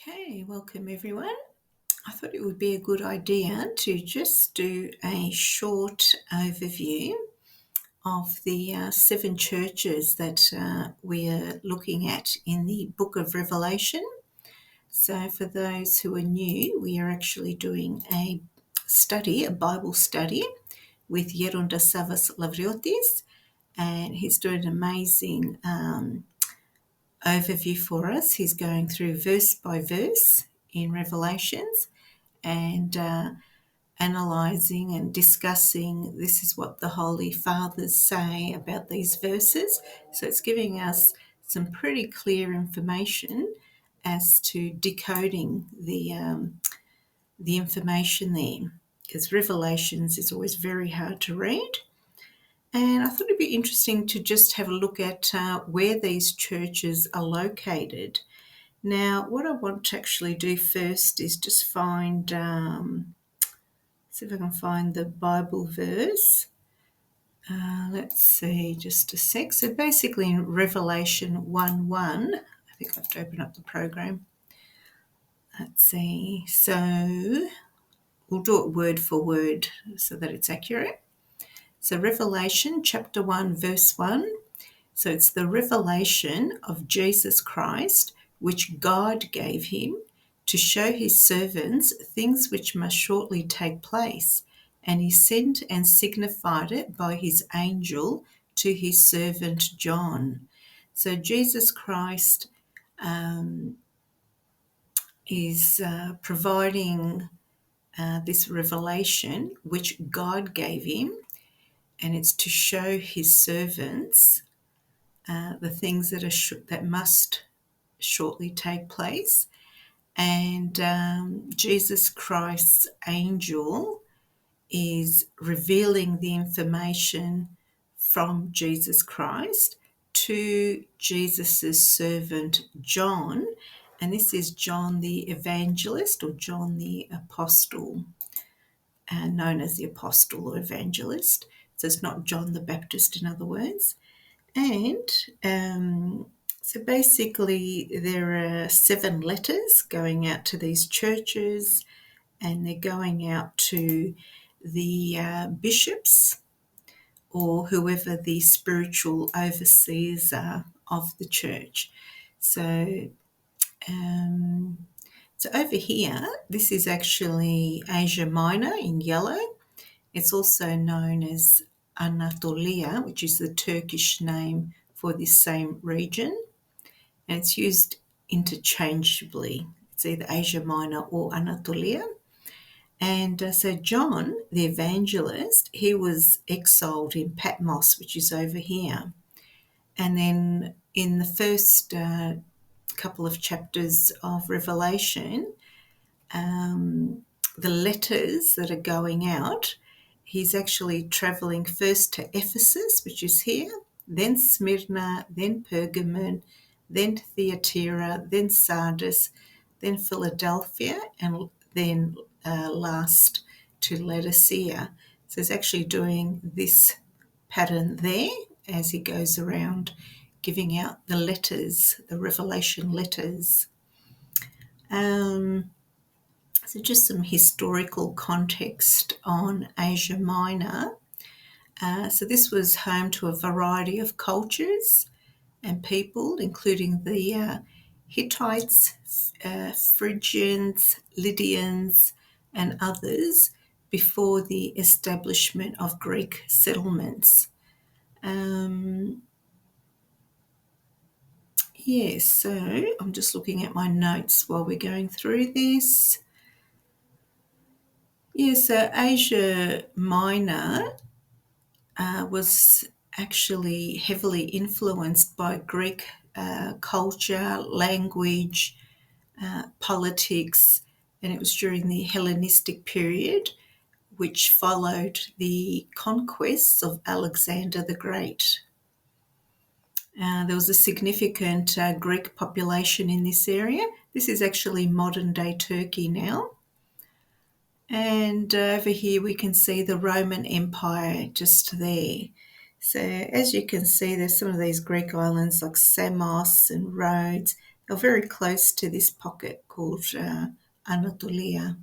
Okay, welcome everyone. I thought it would be a good idea to just do a short overview of the 7 churches that we are looking at in the book of Revelation. So for those who are new, we are actually doing a Bible study with Gerondas Savas Lavriotis, and he's doing an amazing overview for us. He's going through verse by verse in Revelations and analysing and discussing this is what the Holy Fathers say about these verses. So it's giving us some pretty clear information as to decoding the information there, because Revelations is always very hard to read. And I thought it'd be interesting to just have a look at where these churches are located. Now, what I want to actually do first is just find, see if I can find the Bible verse. Let's see, just a sec. So basically in Revelation 1:1, I think I have to open up the program. Let's see. So we'll do it word for word so that it's accurate. So Revelation chapter 1, verse 1. So it's the revelation of Jesus Christ, which God gave him to show his servants things which must shortly take place. And he sent and signified it by his angel to his servant John. So Jesus Christ is providing this revelation which God gave him, and it's to show his servants the things that must shortly take place. And Jesus Christ's angel is revealing the information from Jesus Christ to Jesus's servant John, and this is John the Evangelist, or John the Apostle, known as the Apostle or Evangelist. So it's not John the Baptist, in other words. And so basically there are 7 letters going out to these churches, and they're going out to the bishops or whoever the spiritual overseers are of the church. So over here, this is actually Asia Minor in yellow. It's also known as Anatolia, which is the Turkish name for this same region, and it's used interchangeably. It's either Asia Minor or Anatolia. And so John, the evangelist, he was exiled in Patmos, which is over here. And then in the first couple of chapters of Revelation, the letters that are going out, he's actually travelling first to Ephesus, which is here, then Smyrna, then Pergamon, then Thyatira, then Sardis, then Philadelphia, and then last to Laodicea. So he's actually doing this pattern there as he goes around giving out the letters, the Revelation letters. So just some historical context on Asia Minor. So this was home to a variety of cultures and people, including the Hittites, Phrygians, Lydians, and others before the establishment of Greek settlements. Yes, so I'm just looking at my notes while we're going through this. Yes, so Asia Minor was actually heavily influenced by Greek culture, language, politics, and it was during the Hellenistic period, which followed the conquests of Alexander the Great. There was a significant Greek population in this area. This is actually modern-day Turkey now. And over here we can see the Roman Empire just there. So as you can see, there's some of these Greek islands like Samos and Rhodes. or very close to this pocket called Anatolia.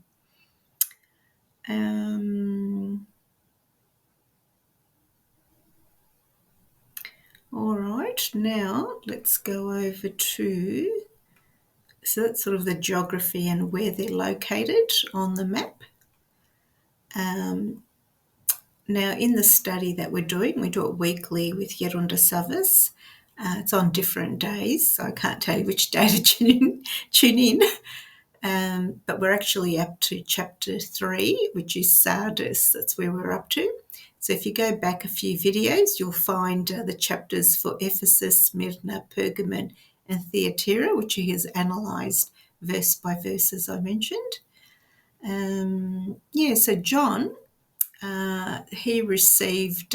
All right, now let's go over to, so that's sort of the geography and where they're located on the map. Now, in the study that we're doing, we do it weekly with Yerunda Savas. It's on different days, so I can't tell you which day to tune in. But we're actually up to chapter 3, which is Sardis. That's where we're up to. So if you go back a few videos, you'll find the chapters for Ephesus, Smyrna, Pergamon, and Thyatira, which he has analysed verse by verse, as I mentioned. So John, he received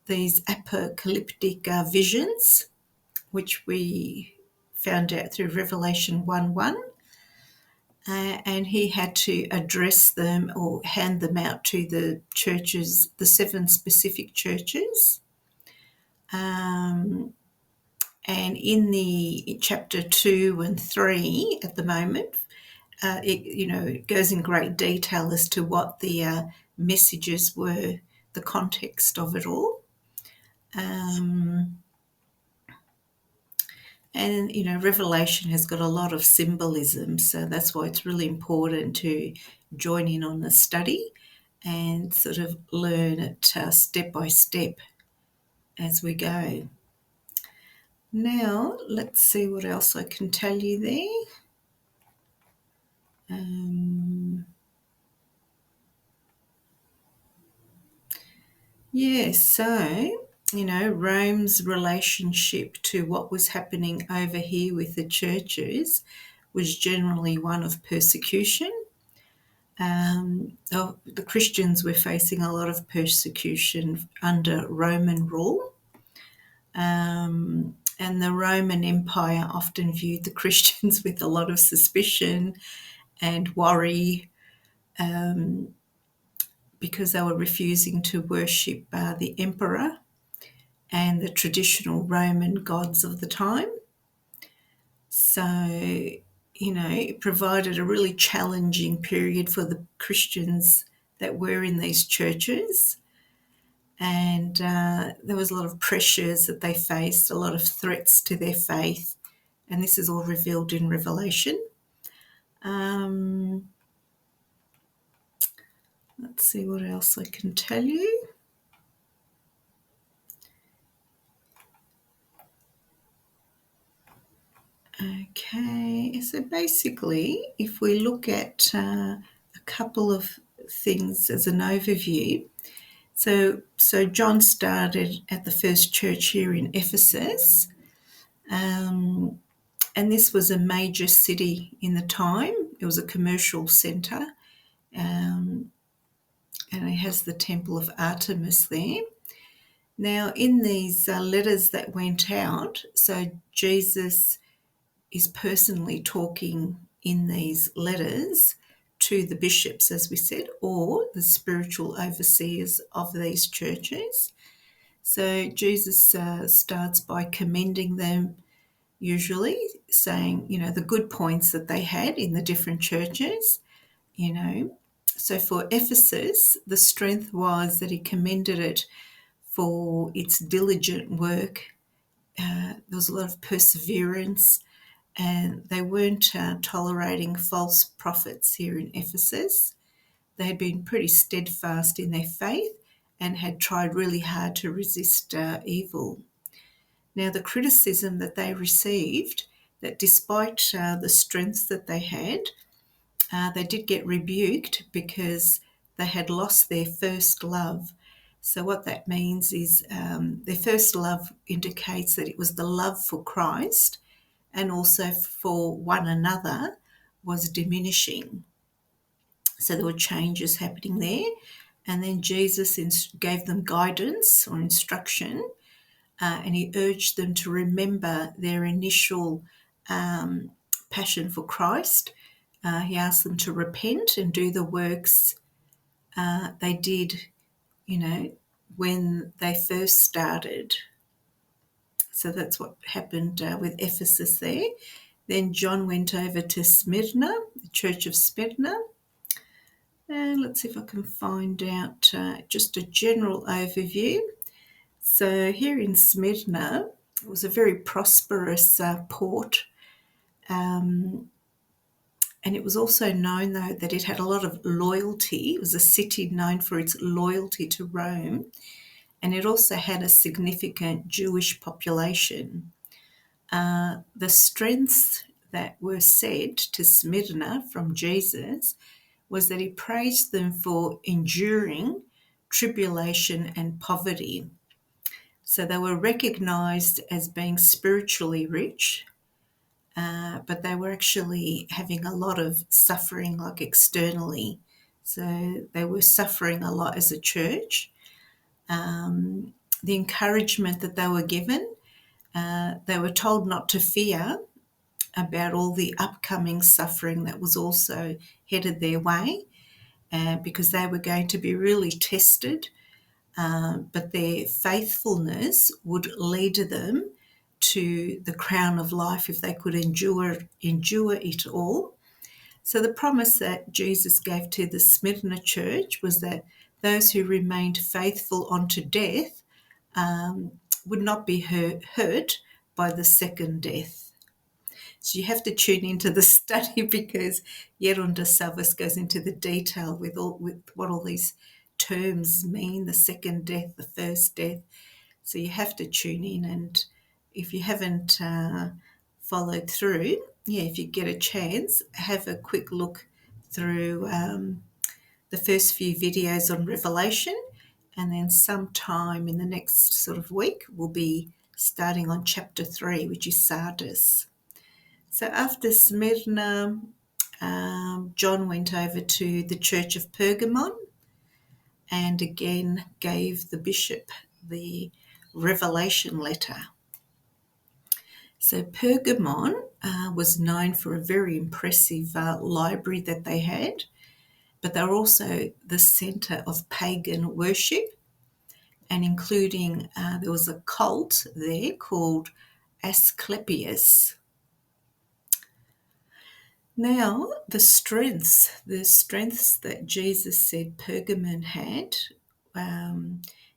these apocalyptic visions, which we found out through Revelation 1:1. And he had to address them or hand them out to the churches, the 7 specific churches. And in the chapter 2 and 3 at the moment, it goes in great detail as to what the messages were, the context of it all. And, Revelation has got a lot of symbolism, so that's why it's really important to join in on the study and sort of learn it step by step as we go. Now, let's see what else I can tell you there. Rome's relationship to what was happening over here with the churches was generally one of persecution. The Christians were facing a lot of persecution under Roman rule. And the Roman Empire often viewed the Christians with a lot of suspicion and worry because they were refusing to worship the emperor and the traditional Roman gods of the time. So, it provided a really challenging period for the Christians that were in these churches. And there was a lot of pressures that they faced, a lot of threats to their faith. And this is all revealed in Revelation. Let's see what else I can tell you. Okay, so basically, if we look at a couple of things as an overview, so John started at the first church here in Ephesus, and this was a major city in the time. It was a commercial centre, and it has the temple of Artemis there. Now, in these letters that went out, so Jesus is personally talking in these letters to the bishops, as we said, or the spiritual overseers of these churches. So Jesus starts by commending them, usually saying, the good points that they had in the different churches, So for Ephesus, the strength was that he commended it for its diligent work. There was a lot of perseverance, and they weren't tolerating false prophets here in Ephesus. They had been pretty steadfast in their faith and had tried really hard to resist evil. Now, the criticism that they received, that despite the strength that they had, they did get rebuked because they had lost their first love. So what that means is their first love indicates that it was the love for Christ and also for one another was diminishing. So there were changes happening there. And then Jesus gave them guidance or instruction, and he urged them to remember their initial passion for Christ. He asked them to repent and do the works they did, when they first started. So that's what happened with Ephesus there. Then John went over to Smyrna, the church of Smyrna. And let's see if I can find out just a general overview. So here in Smyrna, it was a very prosperous port. And it was also known, though, that it had a lot of loyalty. It was a city known for its loyalty to Rome. And it also had a significant Jewish population. The strengths that were said to Smyrna from Jesus was that he praised them for enduring tribulation and poverty. So they were recognized as being spiritually rich, but they were actually having a lot of suffering, like externally. So they were suffering a lot as a church. The encouragement that they were given, they were told not to fear about all the upcoming suffering that was also headed their way, because they were going to be really tested, but their faithfulness would lead them to the crown of life if they could endure it all. So the promise that Jesus gave to the Smyrna church was that those who remained faithful unto death would not be hurt by the second death. So you have to tune into the study, because Yerunda Savas goes into the detail with what all these terms mean: the second death, the first death. So you have to tune in, and if you haven't followed through, if you get a chance, have a quick look through the first few videos on Revelation, and then sometime in the next sort of week we'll be starting on chapter 3, which is Sardis. So after Smyrna, John went over to the church of Pergamon and again gave the bishop the revelation letter. So Pergamon was known for a very impressive library that they had, but they were also the centre of pagan worship, and including there was a cult there called Asclepius. Now, the strengths that Jesus said Pergamon had,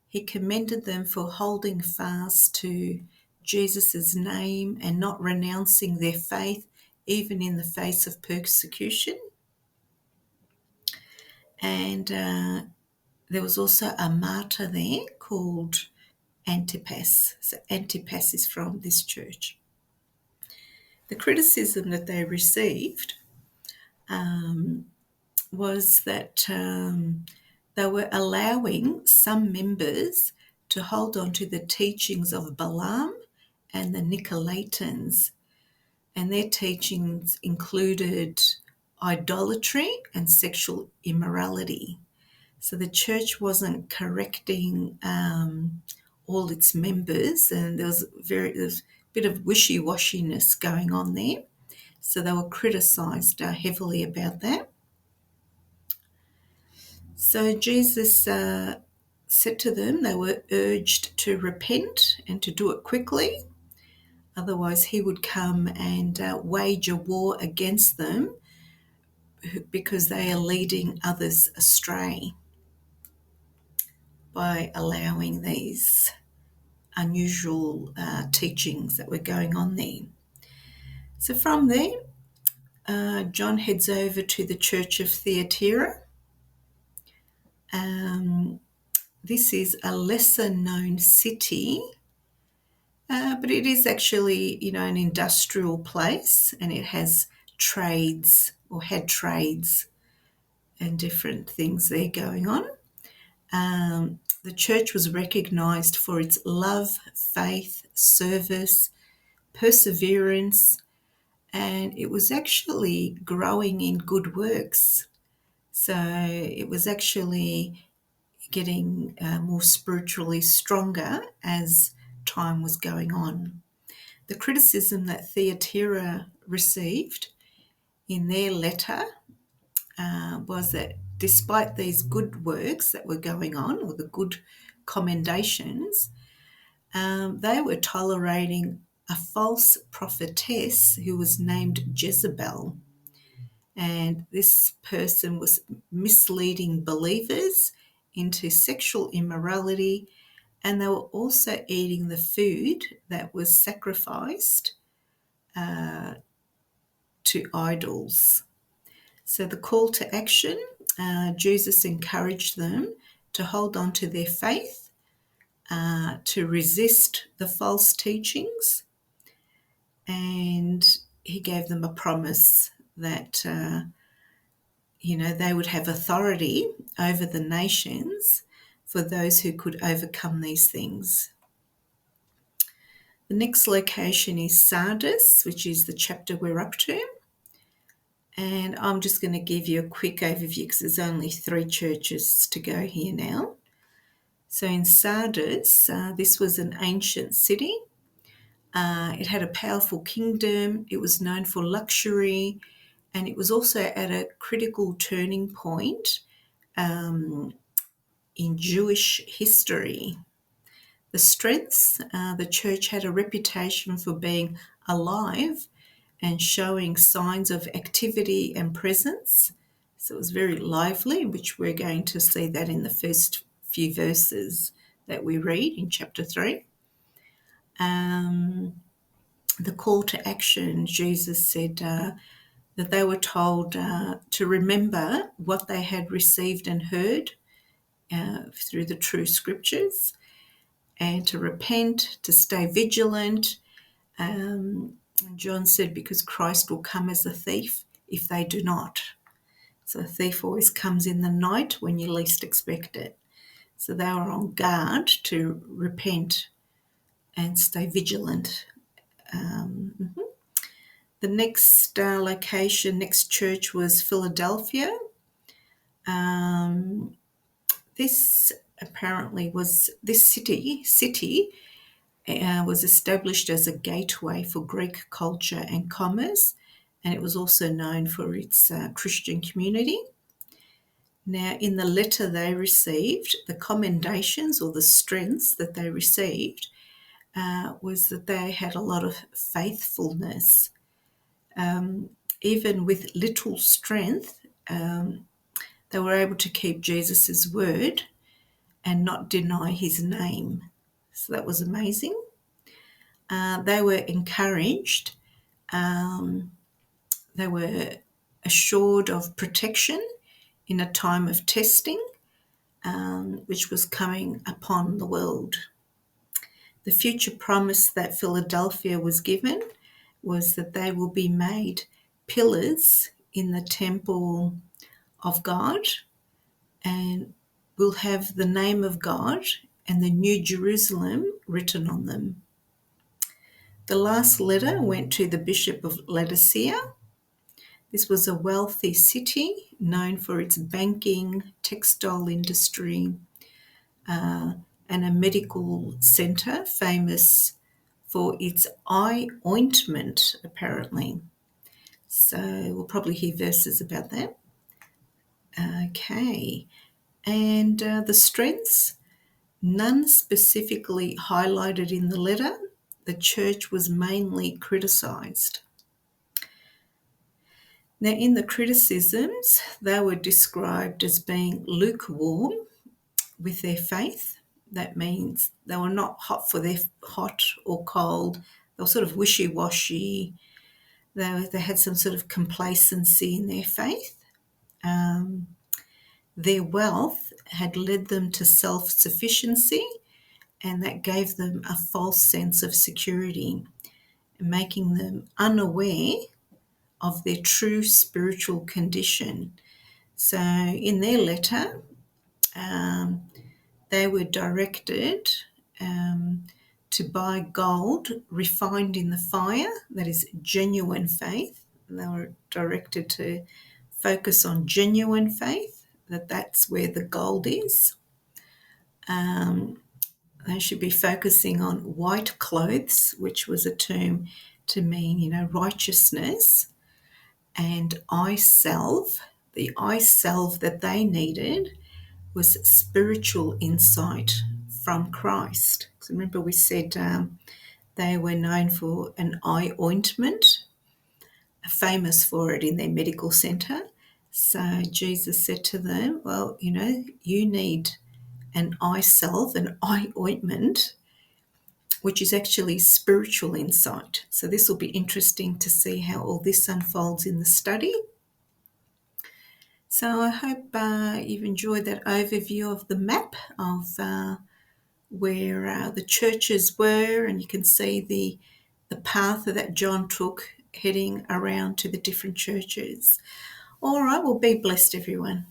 he commended them for holding fast to Jesus' name and not renouncing their faith, even in the face of persecution. And there was also a martyr there called Antipas. So Antipas is from this church. The criticism that they received was that they were allowing some members to hold on to the teachings of Balaam and the Nicolaitans, and their teachings included idolatry and sexual immorality. So the church wasn't correcting all its members, and there was a bit of wishy-washiness going on there. So they were criticised heavily about that. So Jesus said to them, they were urged to repent and to do it quickly. Otherwise, he would come and wage a war against them, because they are leading others astray by allowing these unusual teachings that were going on there. So from there, John heads over to the church of Thyatira. This is a lesser known city, but it is actually, an industrial place, and it has trades, or had trades and different things there going on. The church was recognised for its love, faith, service, perseverance, and it was actually growing in good works. So it was actually getting more spiritually stronger as time was going on. The criticism that Thyatira received in their letter was that despite these good works that were going on, or the good commendations, They were tolerating a false prophetess who was named Jezebel. And this person was misleading believers into sexual immorality, and they were also eating the food that was sacrificed to idols. So the call to action, Jesus encouraged them to hold on to their faith, to resist the false teachings, and he gave them a promise that they would have authority over the nations for those who could overcome these things. The next location is Sardis, which is the chapter we're up to. And I'm just going to give you a quick overview because there's only 3 churches to go here now. So in Sardis, this was an ancient city. It had a powerful kingdom. It was known for luxury, and it was also at a critical turning point in Jewish history. The strengths, the church had a reputation for being alive and showing signs of activity and presence. So it was very lively, which we're going to see that in the first few verses that we read in chapter 3. The call to action, Jesus said that they were told to remember what they had received and heard through the true scriptures, and to repent, to stay vigilant. John said, because Christ will come as a thief if they do not. So a thief always comes in the night when you least expect it. So they were on guard to repent and stay vigilant. The next location, next church was Philadelphia. This apparently was, this city was established as a gateway for Greek culture and commerce, and it was also known for its Christian community. Now, in the letter they received, the commendations or the strengths that they received was that they had a lot of faithfulness. Even with little strength, they were able to keep Jesus' word and not deny his name. So that was amazing. They were encouraged. They were assured of protection in a time of testing, which was coming upon the world. The future promise that Philadelphia was given was that they will be made pillars in the temple of God and will have the name of God and the New Jerusalem written on them. The last letter went to the Bishop of Laodicea. This was a wealthy city known for its banking, textile industry, and a medical centre famous for its eye ointment, apparently. So we'll probably hear verses about that. Okay. And the strengths, none specifically highlighted in the letter. The church was mainly criticised. Now, in the criticisms, they were described as being lukewarm with their faith. That means they were not hot or cold. They were sort of wishy-washy. They had some sort of complacency in their faith. Their wealth had led them to self-sufficiency, and that gave them a false sense of security, making them unaware of their true spiritual condition. So in their letter, they were directed to buy gold refined in the fire, that is genuine faith. And they were directed to focus on genuine faith, that's where the gold is. They should be focusing on white clothes, which was a term to mean, righteousness, and eye salve. The eye salve that they needed was spiritual insight, from Christ. So remember we said they were known for an eye ointment, famous for it in their medical centre. So Jesus said to them, well, you need an eye salve, an eye ointment, which is actually spiritual insight. So this will be interesting to see how all this unfolds in the study. So I hope you've enjoyed that overview of the map of where the churches were, and you can see the path that John took heading around to the different churches. All right, well, be blessed, everyone.